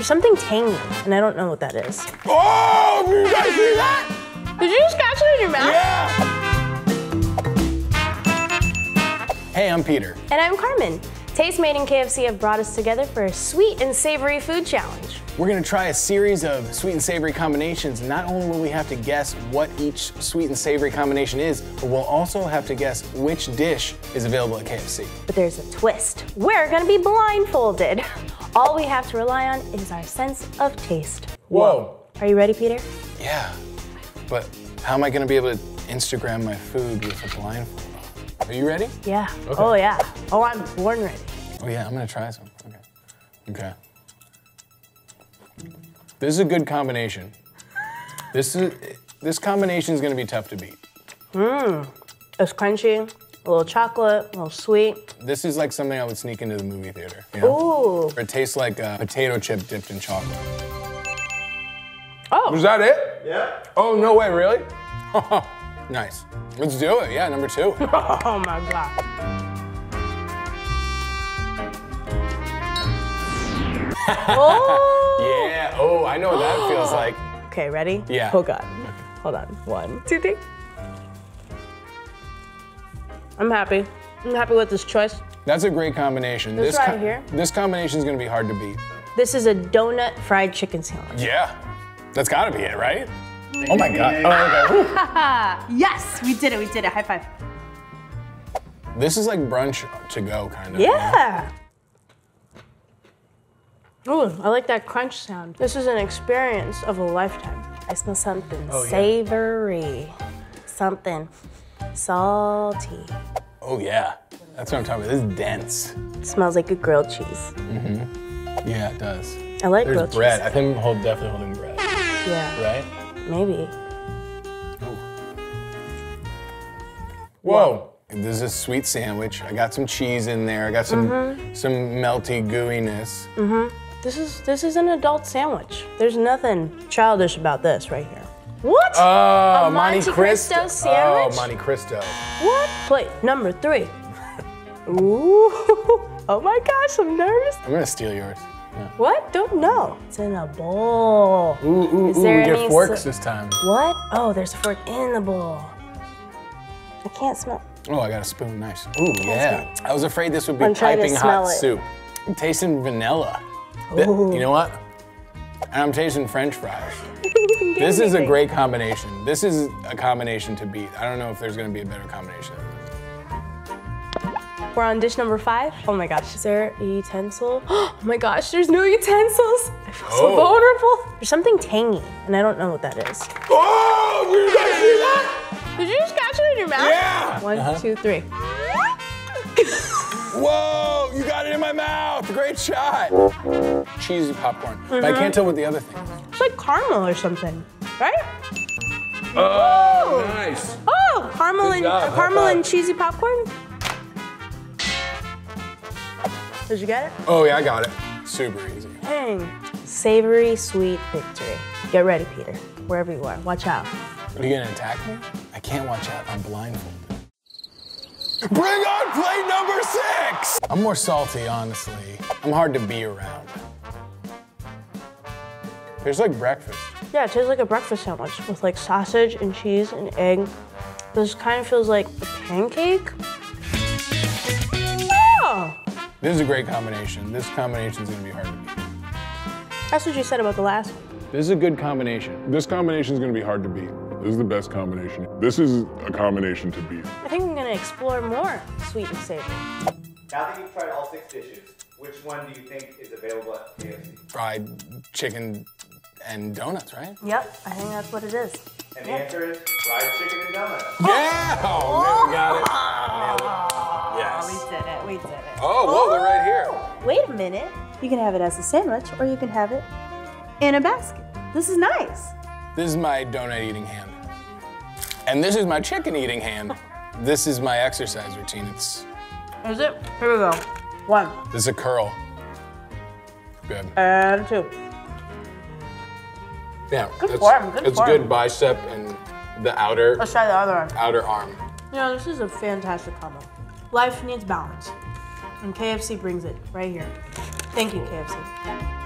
There's something tangy, and I don't know what that is. Oh, you guys see that? Did you just catch it in your mouth? Yeah! Hey, I'm Peter. And I'm Carmen. Tastemade and KFC have brought us together for a sweet and savory food challenge. We're gonna try a series of sweet and savory combinations. Not only will we have to guess what each sweet and savory combination is, but we'll also have to guess which dish is available at KFC. But there's a twist. We're gonna be blindfolded. All we have to rely on is our sense of taste. Whoa. Are you ready, Peter? Yeah, but how am I gonna be able to Instagram my food with a blindfold? Are you ready? Yeah. Okay. Oh, yeah. Oh, I'm born ready. Oh yeah, I'm gonna try some. Okay. This is a good combination. This combination is gonna be tough to beat. It's crunchy, a little chocolate, a little sweet. This is like something I would sneak into the movie theater. You know? Ooh. It tastes like a potato chip dipped in chocolate. Oh. Was that it? Yeah. Oh, no way, really? Nice. Let's do it, yeah, number 2. Oh my God. Oh! Yeah, oh, I know what that feels like. Okay, ready? Yeah. Oh God. Hold on. 1, 2, 3. I'm happy. I'm happy with this choice. That's a great combination. This right here. This combination is gonna be hard to beat. This is a donut fried chicken sandwich. Yeah, that's gotta be it, right? Oh my God. Oh, okay. Whew. Yes, we did it, High five. This is like brunch to go, kind of. Yeah. Ooh, I like that crunch sound. This is an experience of a lifetime. I smell something savory, something salty. Oh yeah, that's what I'm talking about. This is dense. It smells like a grilled cheese. Yeah, it does. I like There's grilled bread. cheese. I think I'm definitely holding bread. Yeah, Right? maybe. Whoa. This is a sweet sandwich. I got some cheese in there. I got some melty gooiness. This is an adult sandwich. There's nothing childish about this right here. What? Oh, A Monte Cristo sandwich? Oh, Monte Cristo. What? Plate number 3. Ooh. Oh my gosh, I'm nervous. I'm gonna steal yours. Yeah. What? Don't know. It's in a bowl. Ooh, Is there we get any forks this time. What? Oh, there's a fork in the bowl. I can't smell. Oh, I got a spoon, nice. Ooh, yeah. I was afraid this would be I'm trying to piping smell hot it. soup. I'm tasting vanilla. You know what? And I'm tasting French fries. This is a great combination. This is a combination to beat. I don't know if there's gonna be a better combination. We're on dish number 5. Oh my gosh, is there a utensil? Oh my gosh, there's no utensils. I feel so vulnerable. There's something tangy, and I don't know what that is. Oh, you guys see that? Did you just catch it in your mouth? Yeah! 1, 2, 3. Whoa, you got it in my mouth. Great shot. Cheesy popcorn. But I can't tell what the other thing is. It's like caramel or something, right? Oh, nice. Oh, caramel Good job. and cheesy popcorn? Did you get it? Oh yeah, I got it. Super easy. Dang. Savory, sweet victory. Get ready, Peter. Wherever you are, watch out. Are you gonna attack me? I can't watch out, I'm blindfolded. Bring on plate number 6! I'm more salty, honestly. I'm hard to be around. Tastes like breakfast. Yeah, it tastes like a breakfast sandwich with like sausage and cheese and egg. This kind of feels like a pancake. Oh! This is a great combination. This combination's gonna be hard to beat. That's what you said about the last one. This is a good combination. This combination is going to be hard to beat. This is the best combination. This is a combination to beat. I think I'm gonna explore more sweet and savory. Now that you've tried all 6 dishes, which one do you think is available at KFC? Fried chicken and donuts, right? Yep, I think that's what it is. And the answer is fried chicken and donuts. Yeah! Oh, man, we got it. Nailed it. Yes. We did it. Oh, whoa, they're right here. Wait a minute. You can have it as a sandwich or you can have it in a basket. This is nice. This is my donut eating hand. And this is my chicken eating hand. This is my exercise routine. Is it? Here we go. 1. This is a curl. Good. And 2. Yeah, Good form, good it's form. good bicep and the outer Let's try the other one. outer arm. You know, this is a fantastic combo. Life needs balance, and KFC brings it right here. Thank you, KFC.